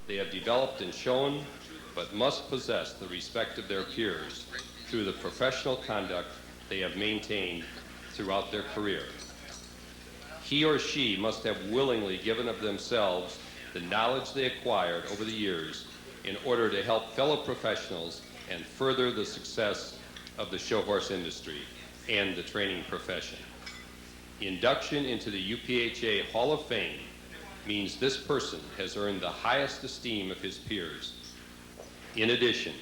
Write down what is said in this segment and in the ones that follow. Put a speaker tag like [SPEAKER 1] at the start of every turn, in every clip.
[SPEAKER 1] They have developed and shown, but must possess the respect of their peers through the professional conduct they have maintained throughout their career. He or she must have willingly given of themselves the knowledge they acquired over the years in order to help fellow professionals and further the success of the show horse industry and the training profession. Induction into the UPHA Hall of Fame means this person has earned the highest esteem of his peers. In addition,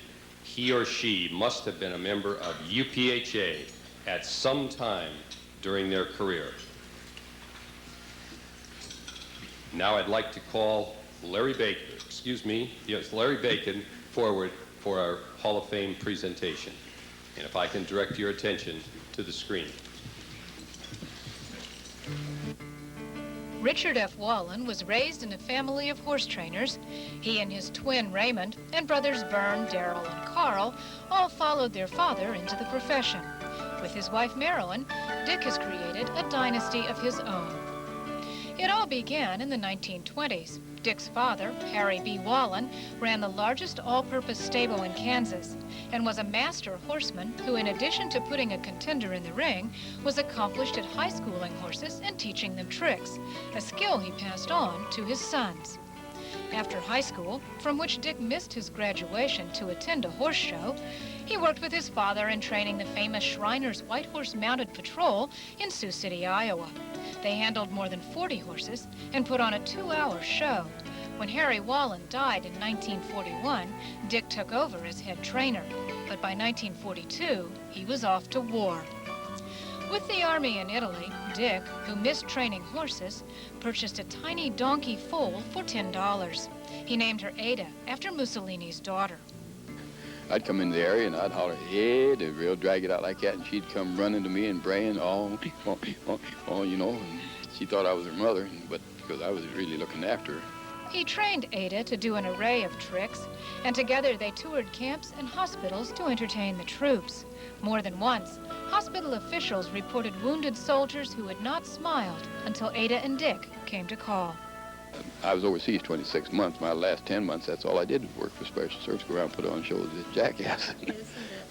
[SPEAKER 1] he or she must have been a member of UPHA at some time during their career. Now I'd like to call Larry Bacon forward for our Hall of Fame presentation. And if I can direct your attention to the screen.
[SPEAKER 2] Richard F. Wallen was raised in a family of horse trainers. He and his twin Raymond and brothers Vern, Darrell, and Carl all followed their father into the profession. With his wife Marilyn, Dick has created a dynasty of his own. It all began in the 1920s. Dick's father, Harry B. Wallen, ran the largest all-purpose stable in Kansas and was a master horseman who, in addition to putting a contender in the ring, was accomplished at high schooling horses and teaching them tricks, a skill he passed on to his sons. After high school, from which Dick missed his graduation to attend a horse show, he worked with his father in training the famous Shriners White Horse Mounted Patrol in Sioux City, Iowa. They handled more than 40 horses and put on a 2-hour show. When Harry Wallen died in 1941, Dick took over as head trainer. But by 1942, he was off to war. With the army in Italy, Dick, who missed training horses, purchased a tiny donkey foal for $10. He named her Ada, after Mussolini's daughter.
[SPEAKER 3] I'd come in the area and I'd holler, "Hey," they'd real drag it out like that, and she'd come running to me and braying, oh, you know, and she thought I was her mother, but because I was really looking after her.
[SPEAKER 2] He trained Ada to do an array of tricks, and together they toured camps and hospitals to entertain the troops. More than once, hospital officials reported wounded soldiers who had not smiled until Ada and Dick came to call.
[SPEAKER 3] I was overseas 26 months. My last 10 months, that's all I did was work for Special Service, go around and put on shows as jackass.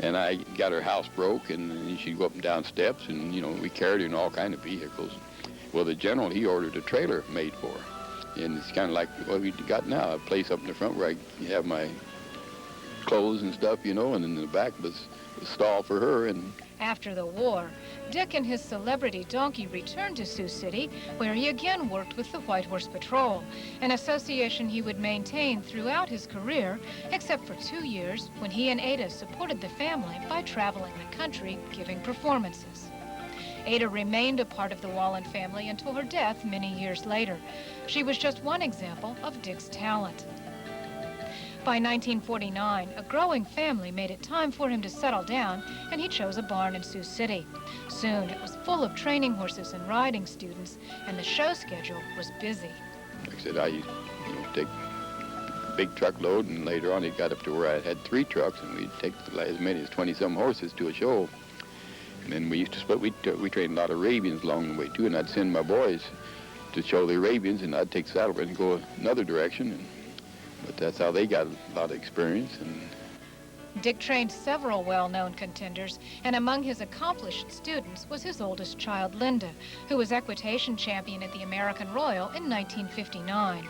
[SPEAKER 3] And I got her house broke, and she'd go up and down steps, and, you know, we carried her in all kind of vehicles. Well, the general, he ordered a trailer made for her. And it's kind of like what we got now, a place up in the front where I have my clothes and stuff, you know, and in the back was a stall for her. And
[SPEAKER 2] after the war, Dick and his celebrity donkey returned to Sioux City, where he again worked with the White Horse Patrol, an association he would maintain throughout his career, except for 2 years when he and Ada supported the family by traveling the country giving performances. Ada remained a part of the Wallen family until her death many years later. She was just one example of Dick's talent. By 1949, a growing family made it time for him to settle down, and he chose a barn in Sioux City. Soon, it was full of training horses and riding students, and the show schedule was busy.
[SPEAKER 3] Like I said, I used to take a big truckload, and later on it got up to where I had 3 trucks, and we'd take as many as 20-some horses to a show. And then we used to split. We trained a lot of Arabians along the way, too, and I'd send my boys to show the Arabians, and I'd take saddlebags and go another direction. But that's how they got a lot of experience. And
[SPEAKER 2] Dick trained several well-known contenders, and among his accomplished students was his oldest child, Linda, who was equitation champion at the American Royal in 1959.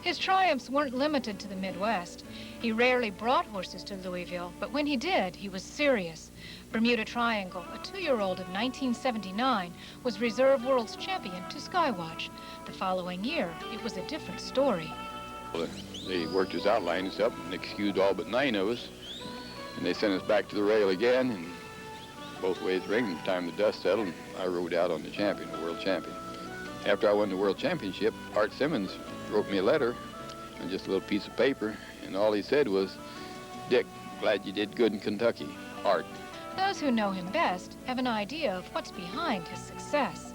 [SPEAKER 2] His triumphs weren't limited to the Midwest. He rarely brought horses to Louisville, but when he did, he was serious. Bermuda Triangle, a 2-year-old of 1979, was Reserve World's champion to Skywatch. The following year, it was a different story.
[SPEAKER 3] They worked his outlines up and excused all but 9 of us, and they sent us back to the rail again, and both ways ring. By the time the dust settled, I rode out on the champion, the world champion. After I won the world championship, Art Simmons wrote me a letter on just a little piece of paper, and all he said was, "Dick, glad you did good in Kentucky, Art."
[SPEAKER 2] Those who know him best have an idea of what's behind his success.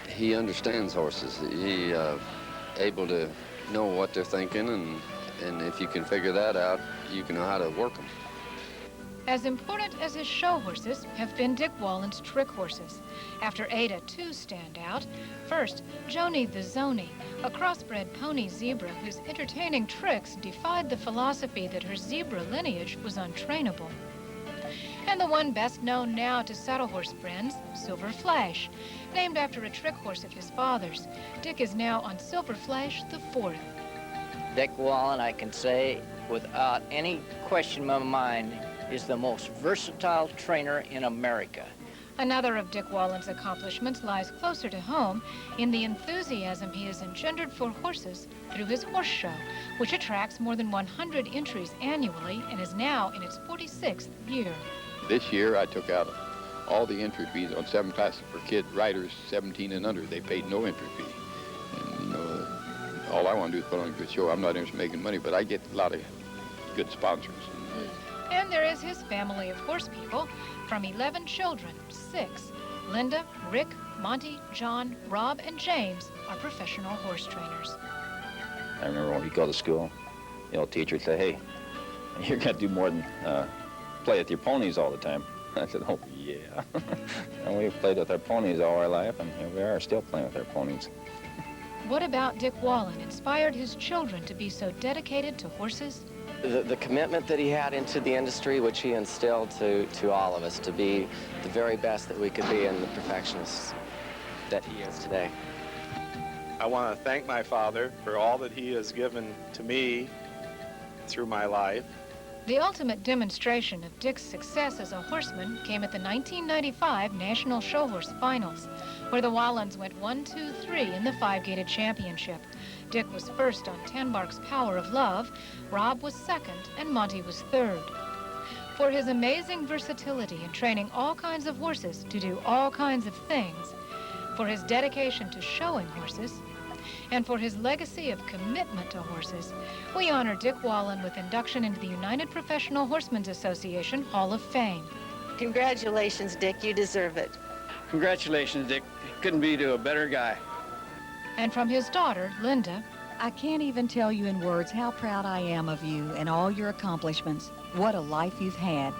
[SPEAKER 4] He understands horses. He able to know what they're thinking, and if you can figure that out, you can know how to work them.
[SPEAKER 2] As important as his show horses have been Dick Wallen's trick horses. After Ada, two stand out. First, Joni the Zoni, a crossbred pony zebra whose entertaining tricks defied the philosophy that her zebra lineage was untrainable. And the one best known now to saddle horse friends, Silver Flash, named after a trick horse of his father's. Dick is now on Silver Flash the Fourth.
[SPEAKER 5] Dick Wallen, I can say, without any question in my mind, is the most versatile trainer in America.
[SPEAKER 2] Another of Dick Wallen's accomplishments lies closer to home in the enthusiasm he has engendered for horses through his horse show, which attracts more than 100 entries annually and is now in its 46th year.
[SPEAKER 3] This year, I took out all the entry fees on 7 classes for kid riders 17 and under. They paid no entry fee. And, you know, all I want to do is put on a good show. I'm not interested in making money, but I get a lot of good sponsors.
[SPEAKER 2] And there is his family of horse people. From 11 children, 6, Linda, Rick, Monty, John, Rob, and James are professional horse trainers.
[SPEAKER 6] I remember when we go to school, the old teacher would say, hey, you're going to do more than play with your ponies all the time. I said, oh, yeah. And we've played with our ponies all our life, and here we are still playing with our ponies.
[SPEAKER 2] What about Dick Wallen inspired his children to be so dedicated to horses?
[SPEAKER 7] The commitment that he had into the industry, which he instilled to all of us, to be the very best that we could be and the perfectionists that he is today.
[SPEAKER 8] I want to thank my father for all that he has given to me through my life.
[SPEAKER 2] The ultimate demonstration of Dick's success as a horseman came at the 1995 National Show Horse Finals, where the Wallens went 1-2-3 in the 5-gated championship. Dick was first on Tanbark's Power of Love, Rob was second, and Monty was third. For his amazing versatility in training all kinds of horses to do all kinds of things, for his dedication to showing horses, and for his legacy of commitment to horses, we honor Dick Wallen with induction into the United Professional Horsemen's Association Hall of Fame.
[SPEAKER 9] Congratulations, Dick. You deserve it.
[SPEAKER 10] Congratulations, Dick. Couldn't be to a better guy.
[SPEAKER 2] And from his daughter, Linda,
[SPEAKER 11] I can't even tell you in words how proud I am of you and all your accomplishments. What a life you've had.